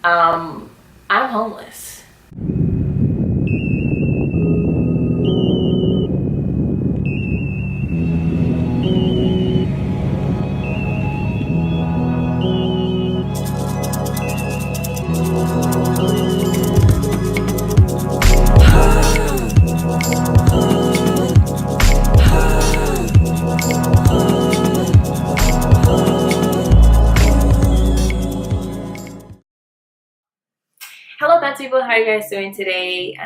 I'm homeless. Hello Bets people, how are you guys doing today?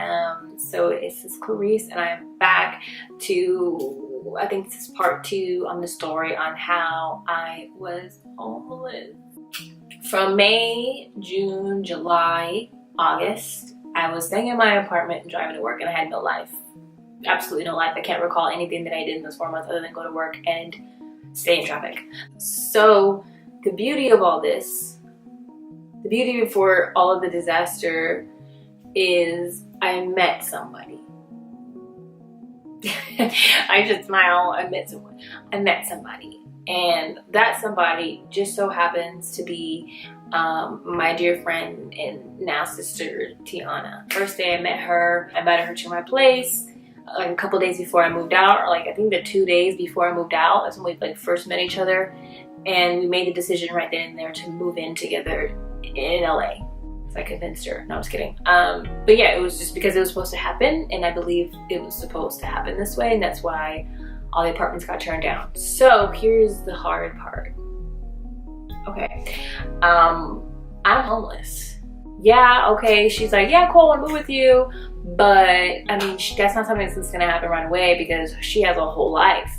So this is Clarice and I'm back to, I think this is part 2 on the story on how I was homeless. From May, June, July, August, I was staying in my apartment and driving to work and I had no life. Absolutely no life. I can't recall anything that I did in those 4 months other than go to work and stay in traffic. So the beauty of all this, the beauty before all of the disaster is I met somebody. I just smile. I met somebody. And that somebody just so happens to be my dear friend and now sister, Tiana. First day I met her to my place. Like a couple days before I moved out, or like I think the 2 days before I moved out, that's when we like first met each other. And we made the decision right then and there to move in together in LA. So I convinced her. No, I was kidding. But yeah, it was just because it was supposed to happen, and I believe it was supposed to happen this way, and that's why all the apartments got turned down. So here's the hard part. Okay, I'm homeless. Yeah, okay. She's like, yeah, cool, I'll move with you. But I mean, that's not something that's gonna happen right away because she has a whole life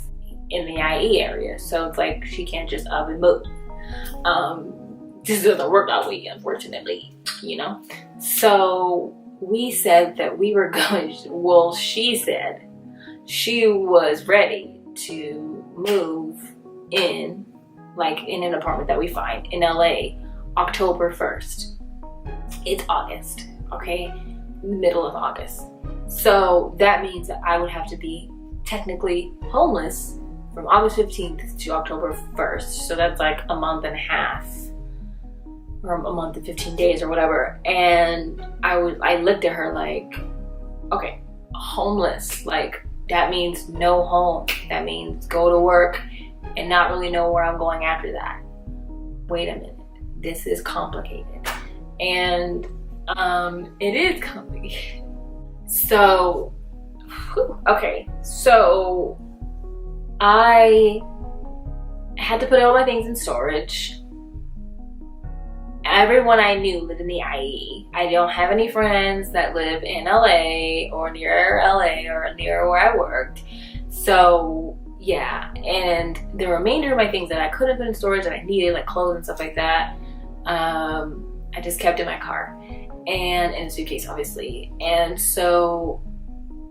in the IE area. So it's like she can't just up and move. This doesn't work that way, unfortunately, you know? So we said that we were going, well, she said she was ready to move in, like in an apartment that we find in LA, October 1st. It's August, okay? Middle of August. So that means that I would have to be technically homeless from August 15th to October 1st. So that's like a month and a half. Or a month and 15 days or whatever. And I looked at her like, okay, homeless, like that means no home. That means go to work and not really know where I'm going after that. Wait a minute, this is complicated. And it is complicated. So, okay, so I had to put all my things in storage. Everyone I knew lived in the IE. I don't have any friends that live in LA or near LA or near where I worked. So yeah, and the remainder of my things that I couldn't put in storage that I needed, like clothes and stuff like that, I just kept in my car and in a suitcase, obviously. And so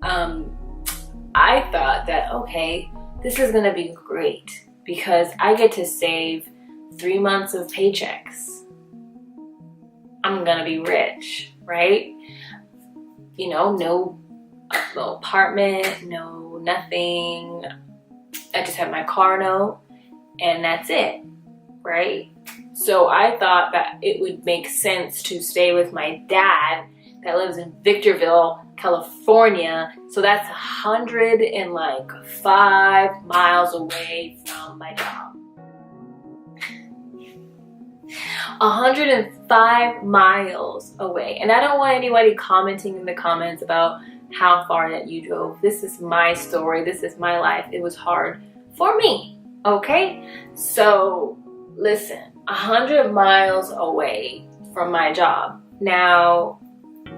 I thought that, okay, this is gonna be great because I get to save 3 months of paychecks. I'm gonna be rich, right? You know, no apartment, no nothing. I just have my car note and that's it, right? So I thought that it would make sense to stay with my dad that lives in Victorville, California. So that's 105 miles away from my job. 105 miles away. And I don't want anybody commenting in the comments about how far that you drove. This is my story. This is my life. It was hard for me, okay? So listen, 100 miles away from my job. Now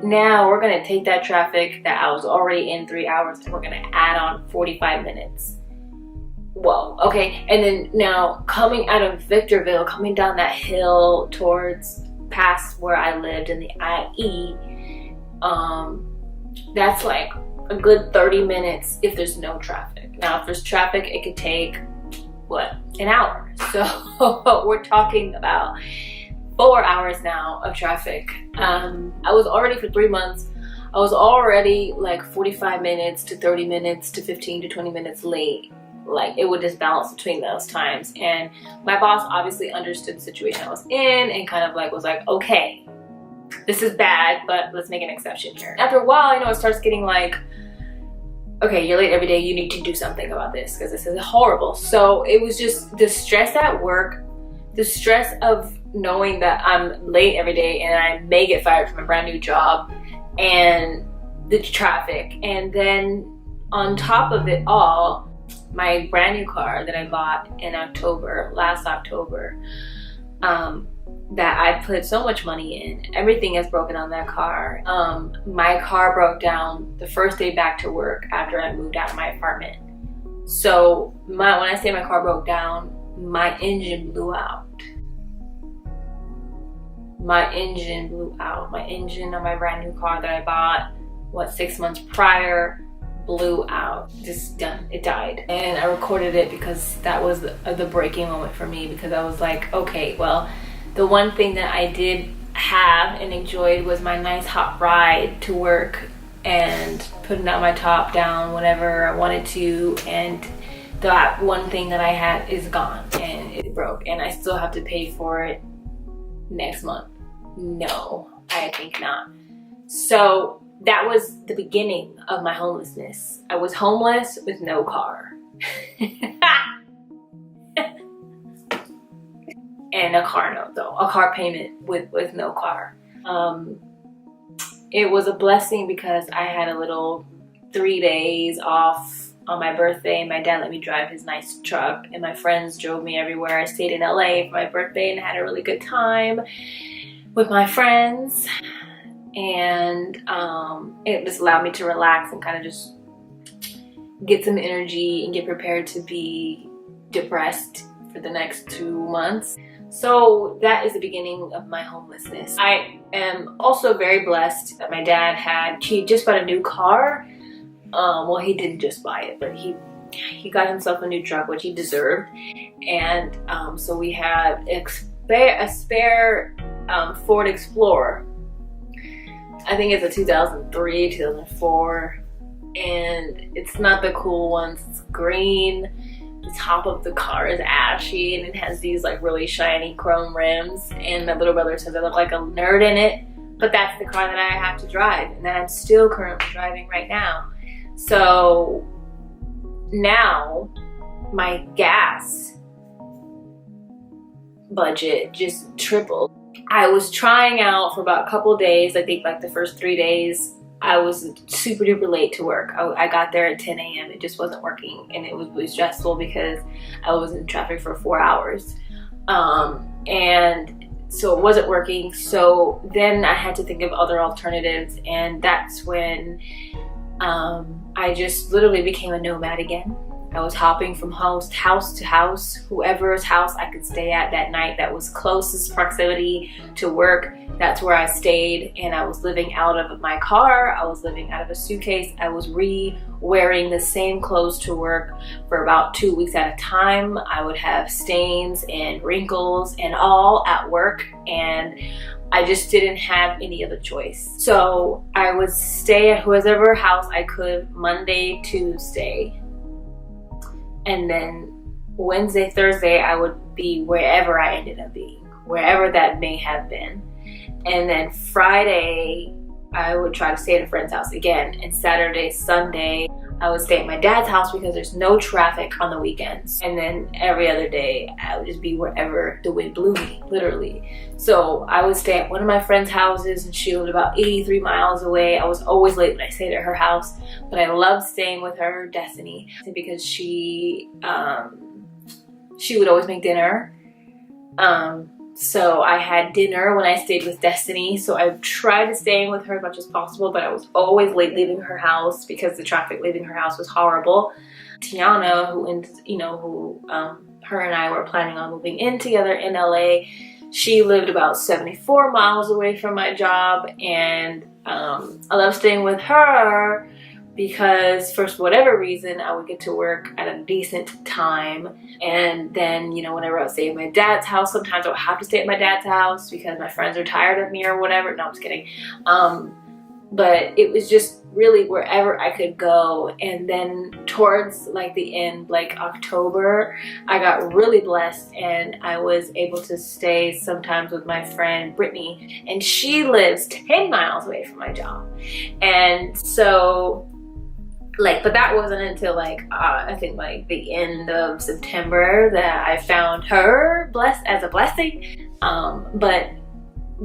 we're gonna take that traffic that I was already in 3 hours and we're gonna add on 45 minutes. Whoa, okay, and then now coming out of Victorville, coming down that hill towards past where I lived in the IE, that's like a good 30 minutes if there's no traffic. Now if there's traffic, it could take, what, an hour. So we're talking about 4 hours now of traffic. I was already for 3 months, I was already like 45 minutes to 30 minutes to 15 to 20 minutes late. Like it would just balance between those times. And my boss obviously understood the situation I was in and kind of like was like, okay, this is bad, but let's make an exception here. After a while, you know, it starts getting like, okay, you're late every day, you need to do something about this because this is horrible. So it was just the stress at work, the stress of knowing that I'm late every day and I may get fired from a brand new job, and the traffic. And then on top of it all, my brand new car that I bought in last October, that I put so much money in, everything is broken on that car. My car broke down the first day back to work after I moved out of my apartment. So when I say my car broke down, my engine blew out. My engine blew out. My engine on my brand new car that I bought, 6 months prior, blew out. Just done. It died. And I recorded it because that was the breaking moment for me, because I was like, okay, well, the one thing that I did have and enjoyed was my nice hot ride to work and putting out my top down whenever I wanted to, and that one thing that I had is gone and it broke, and I still have to pay for it next month. No, I think not. So that was the beginning of my homelessness. I was homeless with no car. And a car note though, a car payment with no car. It was a blessing because I had a little 3 days off on my birthday. My dad let me drive his nice truck and my friends drove me everywhere. I stayed in LA for my birthday and had a really good time with my friends. And it just allowed me to relax and kind of just get some energy and get prepared to be depressed for the next 2 months. So that is the beginning of my homelessness. I am also very blessed that my dad he just bought a new car. Well, he didn't just buy it, but he got himself a new truck, which he deserved. And so we had a spare Ford Explorer. I think it's a 2003, 2004, and it's not the cool ones. It's green. The top of the car is ashy, and it has these like really shiny chrome rims. And my little brother says I look like a nerd in it, but that's the car that I have to drive, and that I'm still currently driving right now. So now my gas budget just tripled. I was trying out for about a couple days. I think like the first 3 days I was super duper late to work. I got there at 10 a.m. It just wasn't working, and it was really stressful because I was in traffic for 4 hours. And so it wasn't working. So then I had to think of other alternatives, and that's when I just literally became a nomad again. I was hopping from house to house, whoever's house I could stay at that night that was closest proximity to work. That's where I stayed, and I was living out of my car. I was living out of a suitcase. I was wearing the same clothes to work for about 2 weeks at a time. I would have stains and wrinkles and all at work, and I just didn't have any other choice. So I would stay at whoever house I could Monday, Tuesday, and then Wednesday, Thursday, I would be wherever I ended up being, wherever that may have been. And then Friday, I would try to stay at a friend's house again. And Saturday, Sunday, I would stay at my dad's house because there's no traffic on the weekends. And then every other day, I would just be wherever the wind blew me, literally. So I would stay at one of my friend's houses, and she lived about 83 miles away. I was always late when I stayed at her house, but I loved staying with her, Destiny, because she would always make dinner. So I had dinner when I stayed with Destiny. So I tried to stay with her as much as possible, but I was always late leaving her house because the traffic leaving her house was horrible. Tiana, her and I were planning on moving in together in LA. She lived about 74 miles away from my job, and I love staying with her because for whatever reason I would get to work at a decent time. And then, whenever I would stay at my dad's house, sometimes I would have to stay at my dad's house because my friends are tired of me or whatever. No, I'm just kidding. But it was just really wherever I could go. And then towards like the end, like October, I got really blessed and I was able to stay sometimes with my friend Brittany, and she lives 10 miles away from my job. And so like, but that wasn't until like I think like the end of September that I found her blessed as a blessing. But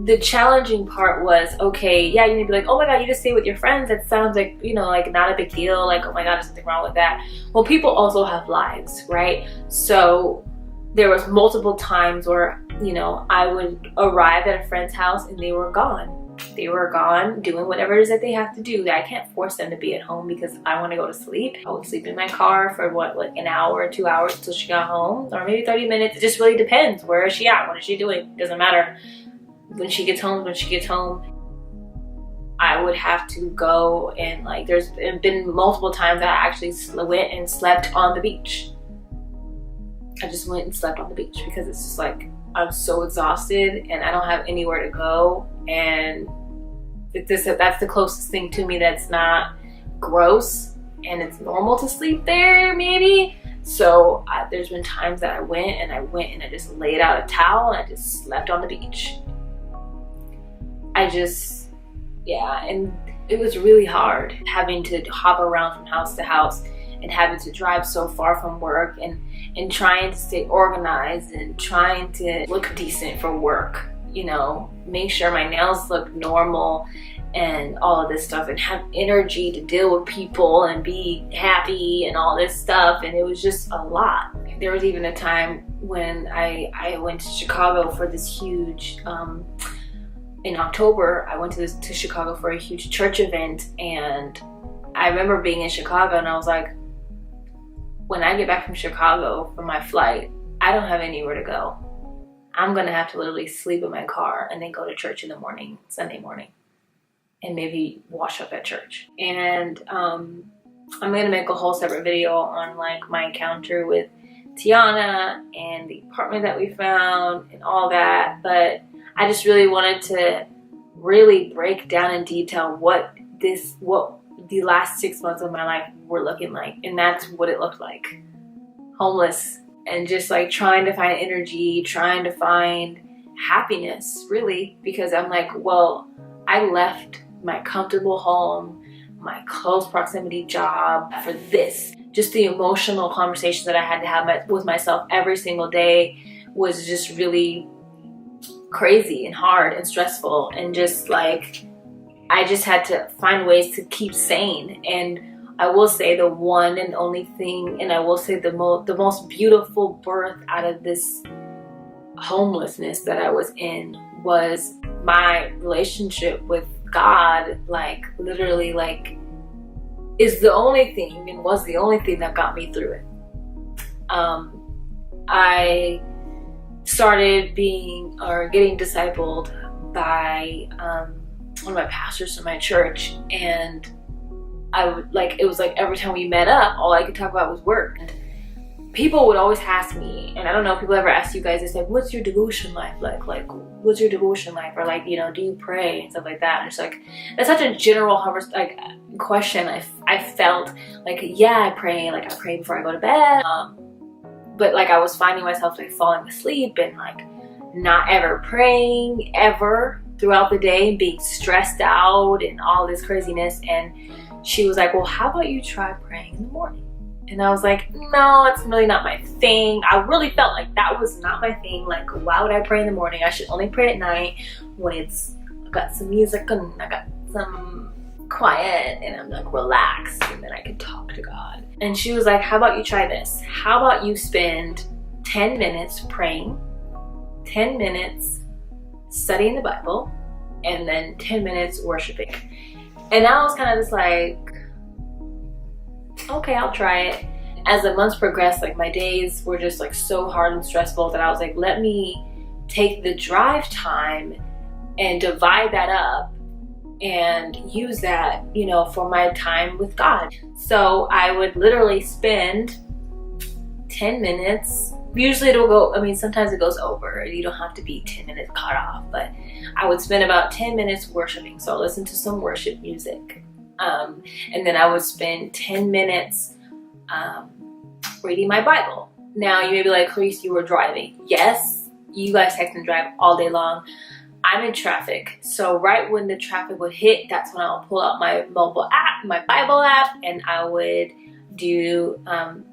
the challenging part was, okay, yeah, you need to be like, oh my God, you just stay with your friends. That sounds like, you know, like not a big deal. Like, oh my God, there's something wrong with that. Well, people also have lives, right? So there was multiple times where, you know, I would arrive at a friend's house and they were gone. They were gone doing whatever it is that they have to do. I can't force them to be at home because I want to go to sleep. I would sleep in my car for what, like an hour or 2 hours until she got home, or maybe 30 minutes. It just really depends. Where is she at? What is she doing? Doesn't matter. When she gets home, I would have to go, and like there's been multiple times that I actually went and slept on the beach. I just went and slept on the beach because it's just like I'm so exhausted and I don't have anywhere to go, and that's the closest thing to me that's not gross, and it's normal to sleep there maybe. So there's been times that I went and I just laid out a towel and I just slept on the beach. And it was really hard having to hop around from house to house and having to drive so far from work and trying to stay organized and trying to look decent for work, you know, make sure my nails look normal and all of this stuff, and have energy to deal with people and be happy and all this stuff. And it was just a lot. There was even a time when I went to Chicago for this huge in October, I went to Chicago for a huge church event, and I remember being in Chicago and I was like, when I get back from Chicago from my flight, I don't have anywhere to go. I'm gonna have to literally sleep in my car and then go to church in the morning, Sunday morning, and maybe wash up at church. And I'm gonna make a whole separate video on like my encounter with Tiana and the apartment that we found and all that, but I just really wanted to really break down in detail what the last 6 months of my life were looking like. And that's what it looked like. Homeless and just like trying to find energy, trying to find happiness, really, because I'm like, well, I left my comfortable home, my close proximity job for this. Just the emotional conversations that I had to have with myself every single day was just really crazy and hard and stressful, and just like I just had to find ways to keep sane. And I will say the one and only thing, and I will say the most beautiful birth out of this homelessness that I was in was my relationship with God. Like literally, like is the only thing and was the only thing that got me through it. I started getting discipled by one of my pastors in my church, and it was like every time we met up, all I could talk about was work. And people would always ask me, and I don't know if people ever ask you guys, it's like, what's your devotion life like what's your devotion life, or like, you know, do you pray and stuff like that. And it's like, that's such a general question. I felt like, yeah, I pray before I go to bed, but like I was finding myself like falling asleep and like not ever praying ever throughout the day, being stressed out and all this craziness. And she was like, well, how about you try praying in the morning? And I was like, no, it's really not my thing. I really felt like that was not my thing. Like, why would I pray in the morning? I should only pray at night when I got some music and I got some quiet and I'm like relaxed, and then I can talk to God. And she was like, how about you try this? How about you spend 10 minutes praying, 10 minutes studying the Bible, and then 10 minutes worshiping? And I was kind of just like, okay, I'll try it. As the months progressed, like my days were just like so hard and stressful that I was like, let me take the drive time and divide that up and use that, you know, for my time with God. So I would literally spend 10 minutes. Usually it'll go, I mean, sometimes it goes over. You don't have to be 10 minutes cut off, but I would spend about 10 minutes worshiping. So I'll listen to some worship music. And then I would spend 10 minutes reading my Bible. Now you may be like, Clarice, you were driving. Yes, you guys text and drive all day long. I'm in traffic, so right when the traffic would hit, that's when I'll pull out my mobile app, my Bible app, and I would do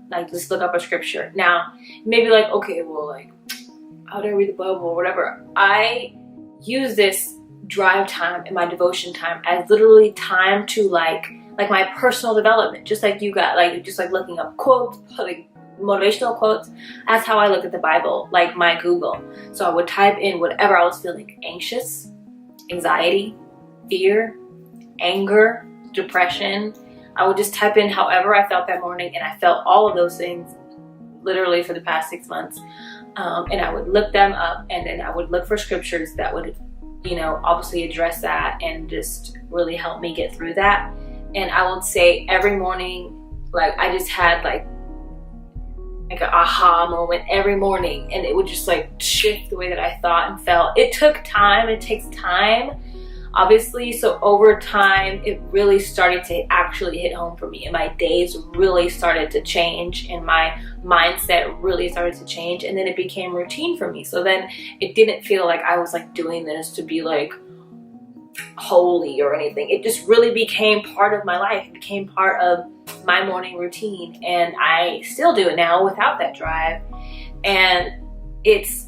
like just look up a scripture. Now maybe like, okay, well, like how do I read the Bible or whatever? I use this drive time and my devotion time as literally time to like my personal development, just like you got, like just like looking up quotes, like motivational quotes. That's how I look at the Bible, like my Google. So I would type in whatever I was feeling: anxious, anxiety, fear, anger, depression. I would just type in however I felt that morning, and I felt all of those things literally for the past 6 months. And I would look them up, and then I would look for scriptures that would, you know, obviously address that and just really help me get through that. And I would say every morning, like I just had like an aha moment every morning, and it would just like shift the way that I thought and felt. It took time. It takes time, obviously. So over time, it really started to actually hit home for me, and my days really started to change, and my mindset really started to change, and then it became routine for me. So then it didn't feel like I was like doing this to be like holy or anything. It just really became part of my life. It became part of my morning routine, and I still do it now without that drive. And it's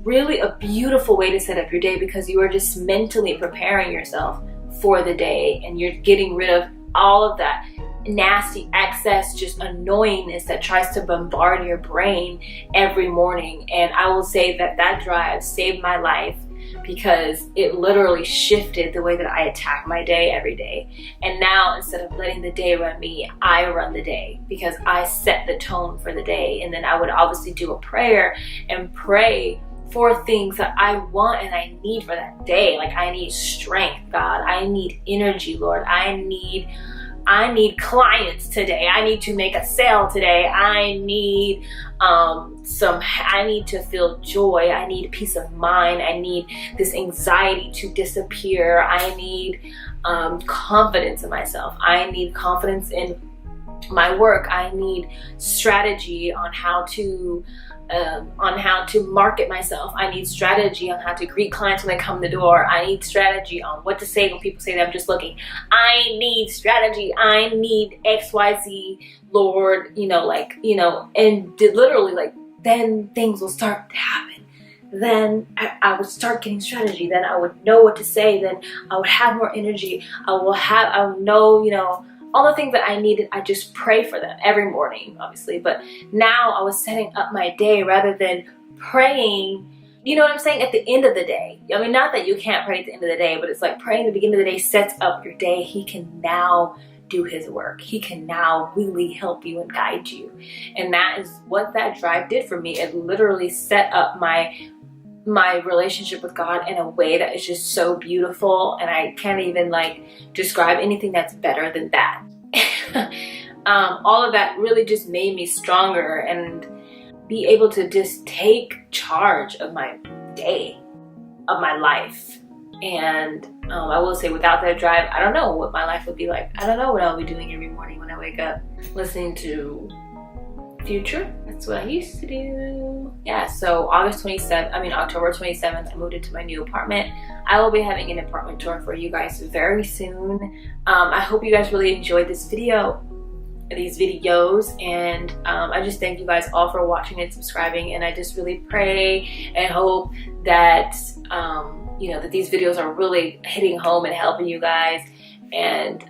really a beautiful way to set up your day, because you are just mentally preparing yourself for the day, and you're getting rid of all of that nasty excess, just annoyingness that tries to bombard your brain every morning. And I will say that that drive saved my life, because it literally shifted the way that I attack my day every day. And now, instead of letting the day run me, I run the day, because I set the tone for the day. And then I would obviously do a prayer and pray for things that I want and I need for that day. Like, I need strength, God. I need energy, Lord. I need clients today. I need to make a sale today. I need I need to feel joy. I need peace of mind. I need this anxiety to disappear. I need confidence in myself. I need confidence in my work. I need strategy on how to market myself. I need strategy on how to greet clients when they come to the door. I need strategy on what to say when people say that I'm just looking. I need strategy. I need XYZ, Lord, and literally, like, then things will start to happen. Then I would start getting strategy. Then I would know what to say. Then I would have more energy. I would know, all the things that I needed. I just pray for them every morning, obviously. But now I was setting up my day rather than praying, you know what I'm saying, at the end of the day. I mean, not that you can't pray at the end of the day, but it's like praying at the beginning of the day sets up your day. He can now do his work. He can now really help you and guide you. And that is what that drive did for me. It literally set up my relationship with God in a way that is just so beautiful, and I can't even describe anything that's better than that. All of that really just made me stronger and be able to just take charge of my day, of my life. And I will say, without that drive, I don't know what my life would be like. I don't know what I'll be doing every morning when I wake up. Listening to Future. That's what I used to do. Yeah, so October 27th, I moved into my new apartment. I will be having an apartment tour for you guys very soon. I hope you guys really enjoyed these videos, and I just thank you guys all for watching and subscribing, and I just really pray and hope that that these videos are really hitting home and helping you guys. And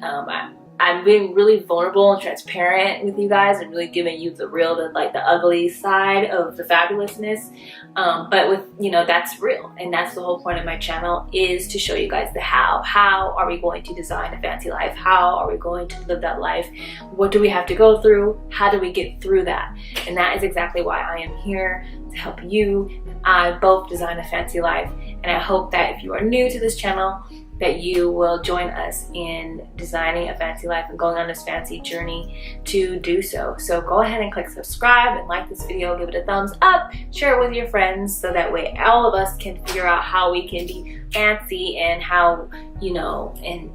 I'm being really vulnerable and transparent with you guys, and really giving you the real, the ugly side of the fabulousness. But with, that's real. And that's the whole point of my channel, is to show you guys the how. How are we going to design a fancy life? How are we going to live that life? What do we have to go through? How do we get through that? And that is exactly why I am here, to help you and I both design a fancy life. And I hope that if you are new to this channel, that you will join us in designing a fancy life and going on this fancy journey to do so. So go ahead and click subscribe and like this video, give it a thumbs up, share it with your friends, so that way all of us can figure out how we can be fancy, and how, and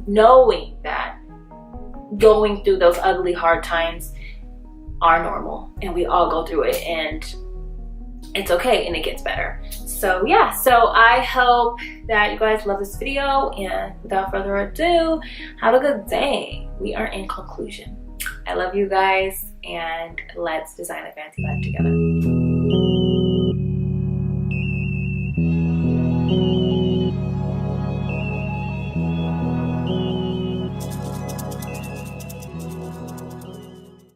knowing that going through those ugly, hard times are normal, and we all go through it, and it's okay, and it gets better. So yeah, so I hope that you guys love this video, and without further ado, have a good day. We are in conclusion. I love you guys, and let's design a fancy life together.